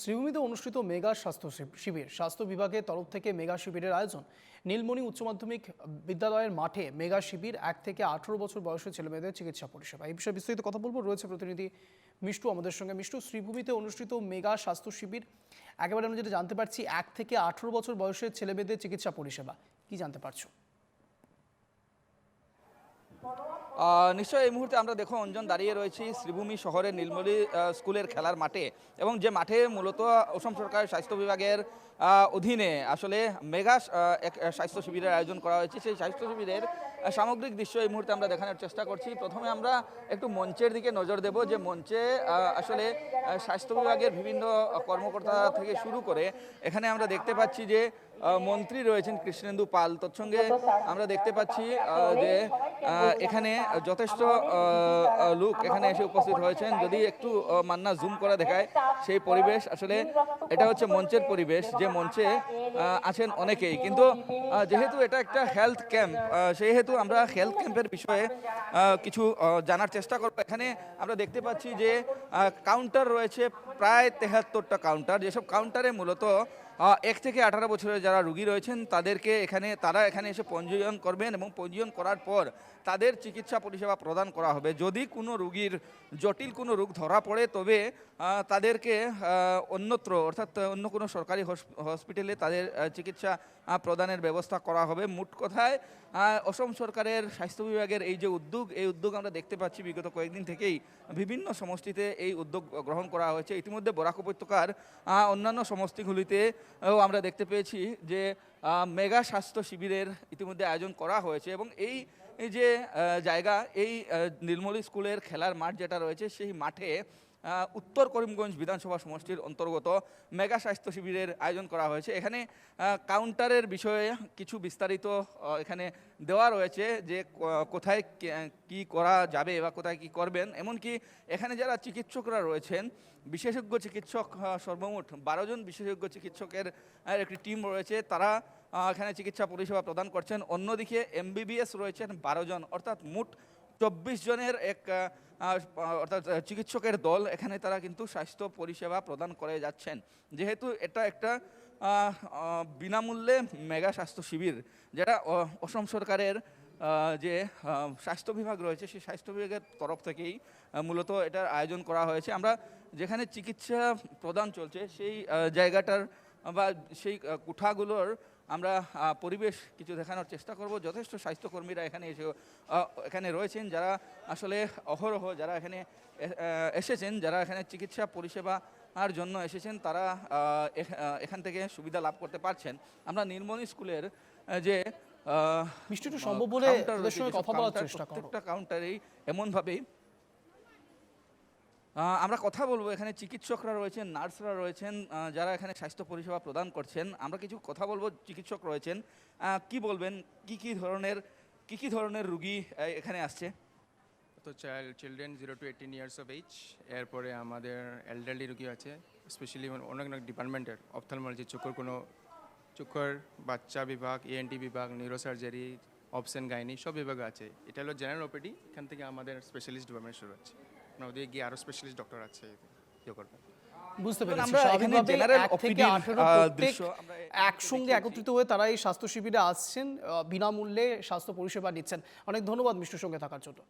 শ্রীভূমিতে অনুষ্ঠিত মেগা স্বাস্থ্য শিবির স্বাস্থ্য বিভাগের তরফ থেকে মেগা শিবিরের আয়োজন। নীলমণি উচ্চ মাধ্যমিক বিদ্যালয়ের মাঠে মেগা শিবির 1 থেকে 18 বছর বয়সী ছেলেমেয়েদের চিকিৎসা পরিষেবা। এই বিষয়ে বিস্তারিত কথা বলবো, রয়েছে প্রতিনিধি মিষ্টু আমাদের সঙ্গে। মিষ্টু, শ্রীভূমিতে অনুষ্ঠিত মেগা স্বাস্থ্য শিবির, একেবারে আমরা যেটা জানতে পারছি 1 থেকে 18 বছর বয়সের ছেলেমেয়েদের চিকিৎসা পরিষেবা, কি জানতে পারছো? নিশ্চয়ই এই মুহূর্তে আমরা দেখো অঞ্জন দাঁড়িয়ে রয়েছি শ্রীভূমি শহরের নীলমণি স্কুলের খেলার মাঠে, এবং যে মাঠে মূলত অসম সরকার স্বাস্থ্য বিভাগের অধীনে আসলে মেগা এক স্বাস্থ্য শিবিরের আয়োজন করা হয়েছে। সেই স্বাস্থ্য শিবিরের সামগ্রিক দৃশ্য এই মুহূর্তে আমরা দেখানোর চেষ্টা করছি। প্রথমে আমরা একটু মঞ্চের দিকে নজর দেব, যে মঞ্চে আসলে স্বাস্থ্য বিভাগের বিভিন্ন কর্মকর্তা থেকে শুরু করে এখানে আমরা দেখতে পাচ্ছি যে মন্ত্রী রয়েছেন কৃষ্ণেন্দু পাল। তৎসঙ্গে আমরা দেখতে পাচ্ছি যে এখানে যথেষ্ট লোক এখানে এসে উপস্থিত হয়েছেন। যদি একটু মান্না জুম করে দেখায় সেই পরিবেশ, আসলে এটা হচ্ছে মঞ্চের পরিবেশ, যে মঞ্চে আছেন অনেকেই। কিন্তু যেহেতু এটা একটা হেলথ ক্যাম্প, সেহেতু আমরা হেলথ ক্যাম্পের বিষয়ে কিছু জানার চেষ্টা করব। এখানে আমরা দেখতে পাচ্ছি যে কাউন্টার রয়েছে প্রায় 73টা কাউন্টার, যেসব কাউন্টারে মূলত 1 থেকে 18 বছরের যারা রোগী রয়েছেন তারা এখানে এসে পঞ্জীয়ন করবেন, এবং পঞ্জীয়ন করার পর তাদের চিকিৎসা পরিষেবা প্রদান করা হবে। যদি কোনো রোগীর জটিল কোনো রোগ ধরা পড়ে, তবে তাদেরকে অন্যত্র অর্থাৎ অন্য কোনো সরকারি হসপিটালে তাদের চিকিৎসা প্রদানের ব্যবস্থা করা হবে। মোট কথায় অসম সরকারের স্বাস্থ্য বিভাগের এই যে উদ্যোগ আমরা দেখতে পাচ্ছি বিগত কয়েকদিন থেকেই বিভিন্ন সমষ্টিতে এই উদ্যোগ গ্রহণ করা হয়েছে। ইতিমধ্যে বরাক উপত্যকার অন্যান্য সমষ্টিগুলিতেও আমরা দেখতে পেয়েছি যে মেগা স্বাস্থ্য শিবিরের ইতিমধ্যে আয়োজন করা হয়েছে। এবং এই যে জায়গা, এই নীলমণি স্কুলের খেলার মাঠ যেটা রয়েছে, সেই মাঠে উত্তর করিমগঞ্জ বিধানসভা সমষ্টির অন্তর্গত মেগা স্বাস্থ্য শিবিরের আয়োজন করা হয়েছে। এখানে কাউন্টারের বিষয়ে কিছু বিস্তারিত এখানে দেওয়া রয়েছে, যে কোথায় কি করা যাবে বা কোথায় কি করবেন। এমনকি এখানে যারা চিকিৎসকরা রয়েছেন, বিশেষজ্ঞ চিকিৎসক, সর্বমোট 12 জন বিশেষজ্ঞ চিকিৎসকের একটি টিম রয়েছে, তারা এখানে চিকিৎসা পরিষেবা প্রদান করছেন। অন্যদিকে MBBS রয়েছেন 12 জন, অর্থাৎ মোট 24 জনের অর্থাৎ চিকিৎসকের দল এখানে তারা কিন্তু স্বাস্থ্য পরিষেবা প্রদান করে যাচ্ছেন। যেহেতু এটা একটা বিনামূল্যে মেগা স্বাস্থ্য শিবির, যেটা অসম সরকারের যে স্বাস্থ্য বিভাগ রয়েছে, সেই স্বাস্থ্য বিভাগের তরফ থেকেই মূলত এটার আয়োজন করা হয়েছে। আমরা যেখানে চিকিৎসা প্রদান চলছে সেই জায়গাটার বা সেই কুঠাগুলোর আমরা পরিবেশ কিছু দেখানোর চেষ্টা করব। যথেষ্ট স্বাস্থ্যকর্মীরা এখানে রয়েছেন, যারা আসলে অহরহ যারা এখানে এসেছেন, যারা এখানে চিকিৎসা পরিষেবার জন্য এসেছেন, তারা এখান থেকে সুবিধা লাভ করতে পারছেন। আমরা নীলমণি স্কুলের যে মিষ্টু সম্ভব বলে কথা বলার চেষ্টা করব। প্রত্যেকটা কাউন্টারেই এমনভাবেই আমরা কথা বলবো। এখানে চিকিৎসকরা রয়েছেন, নার্সরা রয়েছেন, যারা এখানে স্বাস্থ্য পরিষেবা প্রদান করছেন। আমরা কিছু কথা বলবো। চিকিৎসক রয়েছেন, কি বলবেন, কি ধরনের রুগী এখানে আসছে? তো children 0 to 18 years of age, এরপরে আমাদের এল্ডারলি রুগী আছে, স্পেশালি অনেক অনেক ডিপার্টমেন্টের, অপথলমোলজি, চক্ষুর বাচ্চা বিভাগ, ENT বিভাগ, নিউরোসার্জারি, অবসেন গাইনি, সব বিভাগ আছে। এটা হলো জেনারেল ওপিডি। এখান থেকে আমাদের স্পেশালিস্ট ডিপার্টমেন্ট শুরু হচ্ছে। ওদিকে গিয়ে আরও স্পেশালিস্ট ডক্টর আছে করবে। বুঝতে পেরেছি। স্বাভাবিকভাবে 1 থেকে 18 একসঙ্গে একত্রিত হয়ে তারা এই স্বাস্থ্য শিবিরে আসছেন, বিনামূল্যে স্বাস্থ্য পরিষেবা নিচ্ছেন। অনেক ধন্যবাদ মিষ্টুর সঙ্গে থাকার জন্য।